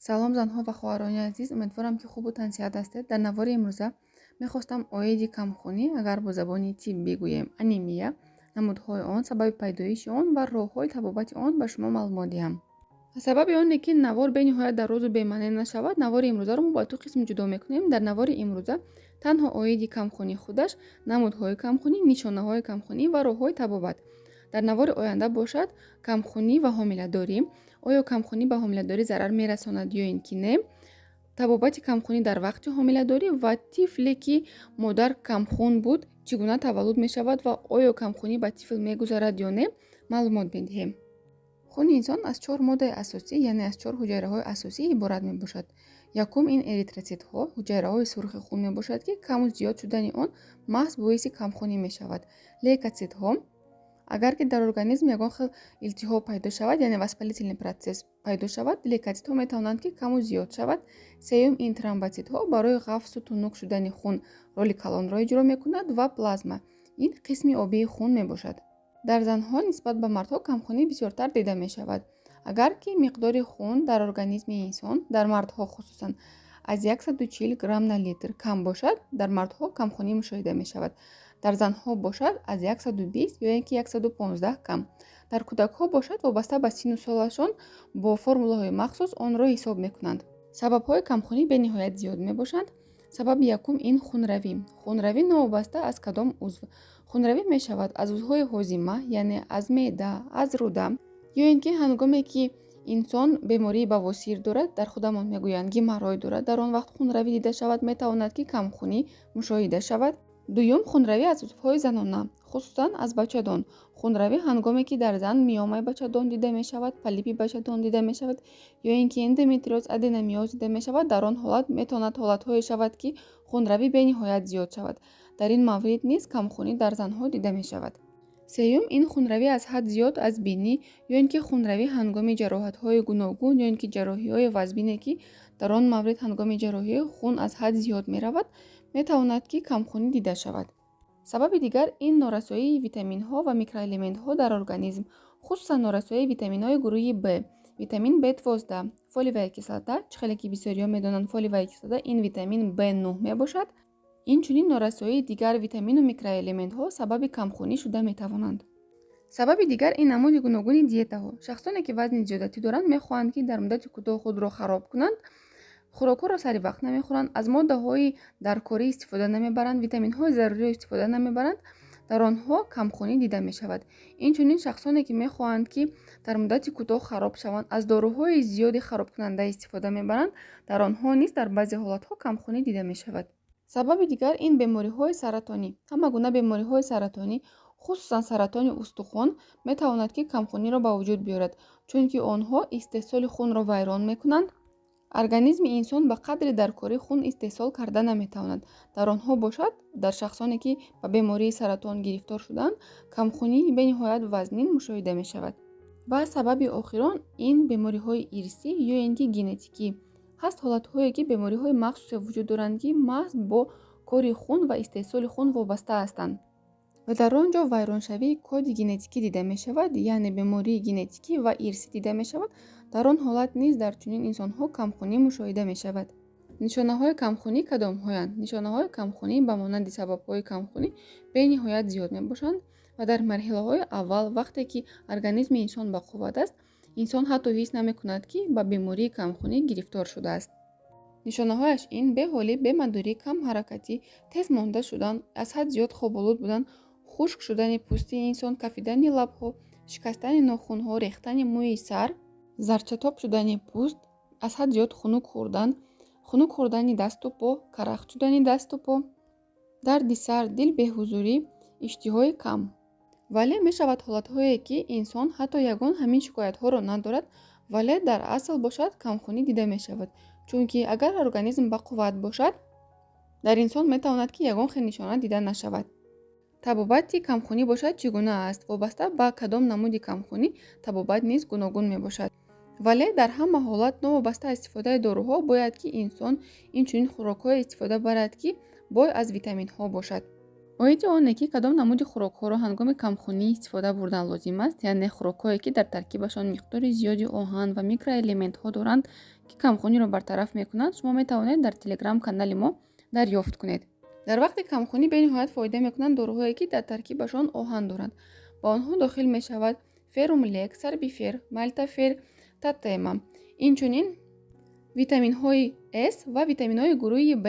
салом занҳо ва хоҳарони азиз, умедворам ки хубу тансиҳат ҳастед. Дар навори имрӯза мехостам оиди камхунӣ, агар бо забони тиб бигӯем анемия, намудҳои он, сабаби пайдоиши он ва роҳҳои табобати он ба шумо маълумот диҳам. Сабаби оне ки навор бениҳоят дар розу бемаъне нашавад, навори имрӯзаро мо ба ду қисм ҷудо мекунем. Дар навори имрӯза танҳо оиди камхунӣ худаш, намудҳои камхунӣ, нишонаҳои камхунӣ ва роҳҳои табобат. Дар навори оянда бошад камхунӣ ва ҳомиладорӣ. оё камхунӣ ба ҳомиладорӣ зарар мерасонад ё ин ки не? Табобати камхунӣ дар вақти ҳомиладорӣ ва тифле ки модар камхун буд чӣ гуна таваллуд мешавад ва оё камхунӣ ба тифл мегузарад ё не? маълумот медиҳем. хуни инсон аз 4 моддаи асосӣ, яъне аз 4 ҳуҷайраҳои асосӣ иборат мебошад. Якум ин эритроситҳо, ҳуҷайраҳои сурхи хун мебошад ки каму зиёд шудани он маҳз боиси камхунӣ мешавад. Лейкоцитҳо, агар ки дар организм ягон хел илтиҳоб пайдо шавад, яъне воспалительный процесс пайдо шавад, лейкоцитҳо метавонанд ки каму зиёд шавад. Сеюм ин тромботитҳо барои ғафсу тунук шудани хун роли калонро иҷро мекунад ва плазма, ин қисми обии хун мебошад. дар занҳо нисбат ба мардҳо камхунӣ бисёртар дида мешавад. агар ки миқдори хун дар организми инсон, дар мардҳо хусусан аз 140 грамм на литр кам бошад, дар мардҳо камхунӣ мушоҳида мешавад. дар занҳо бошад аз 120 ё ин ки 115 кам. дар кӯдакҳо бошад вобаста ба сину солашон бо формулаҳои махсус онро ҳисоб мекунанд. сабабҳои камхунӣ бениҳоят зиёд мебошанд. сабаби якум ин хунравӣ. Хунравӣ новобаста аз кадом узв. хунравӣ мешавад аз узвҳои ҳозима, яъне аз меъда, аз рӯда, ё ин ки ҳангоме ки инсон бемории бавосир дорад, дар худамон мегӯянд геморрой дорад, дар он вақт хунравӣ дида шавад, метавонад ки камхунӣ мушоҳида шавад. дуюм хунравӣ аз узвҳои занона, хусусан аз бачадон. хунравӣ ҳангоме ки дар зан миёмаи бачадон дида мешавад, полипи бачадон дида мешавад, ё ин ки эндометриоз, аденомиоз дида мешавад, дар он ҳолат метавонад ҳолатҳое шавад ки хунравӣ бениҳоят зиёд шавад. дар ин маврид низ камхунӣ дар занҳо дида мешавад. сеюм ин хунравӣ аз ҳад зиёд аз бинӣ, ё ин ки хунравӣ ҳангоми ҷароҳатҳои гуногун, ё ин ки ҷарроҳиҳои вазбине ки дар он маврид ҳангоми ҷарроҳӣ хун аз ҳад зиёд меравад, метавонад ки камхунӣ дида шавад. сабаби дигар ин норасоии витаминҳо ва микроэлементҳо дар организм, хусусан норасоии витаминҳои гурӯҳи Б, витамин B12, фолиевая кислота, чӣ хеле ки бисёриҳо медонанд фолиевая кислота ин витамин B9 мебошад. инчунин норасоии дигар витамину микроэлементҳо сабаби камхунӣ шуда метавонанд. сабаби дигар ин намуди гуногуни диетаҳо. шахсоне ки вазни зиёдатӣ доранд мехоҳанд ки дар муддати кӯтоҳ худро хароб кунанд, хӯрокҳоро сари вақт намехӯранд, аз моддаҳои даркорӣ истифода намебаранд, витаминҳои заруриро истифода намебаранд, дар онҳо камхунӣ дида мешавад. инчунин шахсоне ки мехоҳанд ки дар муддати кӯтоҳ хароб шаванд, аз дороҳои зиёди харобкунанда истифода мебаранд, дар онҳо низ дар баъзе ҳолатҳо камхунӣ дида мешавад. сабаби дигар ин бемориҳои саратонӣ. ҳама гуна бемориҳои саратонӣ, хусусан саратони устухон, метавонад ки камхуниро ба вуҷуд биёрад, чунки онҳо истеҳсоли хунро вайрон мекунанд. организми инсон ба қадри даркорӣ хун истеҳсол карда наметавонад. дар онҳо бошад, дар шахсоне ки ба бемории саратон гирифтор шуданд, камхунӣ бениҳоят вазнин мушоҳида мешавад. ва сабаби охирон ин бемориҳои ирсӣ ё ин ки генетикӣ. ҳаст ҳолатҳое ки бемориҳои махсусе вуҷуд доранд ки маҳз бо кори хун ва истеҳсоли хун вобаста ҳастанд. ва дар он ҷо вайроншавии коди генетикӣ дида мешавад, яъне бемории генетикӣ ва ирсӣ дида мешавад. дар он ҳолат низ дар чунин инсонҳо камхунӣ мушоҳида мешавад. нишонаҳои камхунӣ кадомҳоянд? нишонаҳои камхунӣ ба монанди сабабҳои камхунӣ бениҳоят зиёд мебошанд ва дар марҳилаҳои аввал, вақте ки организми инсон ба қувват аст, инсон ҳатто ҳис намекунад ки ба бемории камхунӣ гирифтор шудааст. нишонаҳояш ин беҳолӣ, бемадорӣ, камҳаракатӣ, тез монда шудан, аз ҳад зиёд хоболуд будан, хушк шудани пӯсти инсон, кафидани лабҳо, шикастани нохунҳо, рехтани мӯи сар, зарчатоб шудани пӯст, аз ҳад зиёд хунук хӯрдани дасту по, карахт шудани дасту по, дарди сар, дил беҳузурӣ, иштиҳои кам. вале мешавад ҳолатҳое ки инсон ҳатто ягон ҳамин шикоятҳоро надорад, вале дар асл бошад камхунӣ дида мешавад, чунки агар организм ба қувват бошад, дар инсон метавонад ки ягон хел нишона дида нашавад. табобати камхунӣ бошад чӣ гуна аст? вобаста ба кадом намуди камхунӣ табобат низ гуногун мебошад. вале дар ҳама ҳолат новобаста аз истифодаи доруҳо бояд ки инсон инчунин хӯрокҳое истифода барад ки бой аз витаминҳо бошад. оиди оне ки кадом намуди хӯрокҳоро ҳангоми камхунӣ истифода бурдан лозим аст, яъне хӯрокҳое ки дар таркибашон миқдори зиёди оҳан ва микроэлементҳо доранд, ки камхуниро бартараф мекунанд, шумо метавонед дар телеграм-канали мо дарёфт кунед. Дар вақти камхунӣ бениҳоят фоида мекунанд дороҳое ки дар таркибашон оҳан доранд. ба онҳо дохил мешавад ферум лек, сарбифер, мальтафер, татема, инчунин витаминҳои С ва витаминҳои гурӯҳи Б.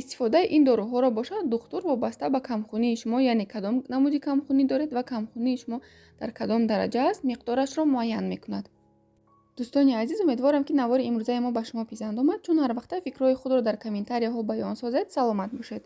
истифодаи ин дороҳоро бошад духтур вобаста ба камхунии шумо, яъне кадом намуди камхунӣ доред ва камхунии шумо дар кадом дараҷа аст, миқдорашро муайян мекунад. дӯстони азиз, умедворам ки навори имрӯзаи мо ба шумо писанд омад. Чун ҳар вақта фикрҳои худро дар комментарияҳо баён созед. Саломат бошед.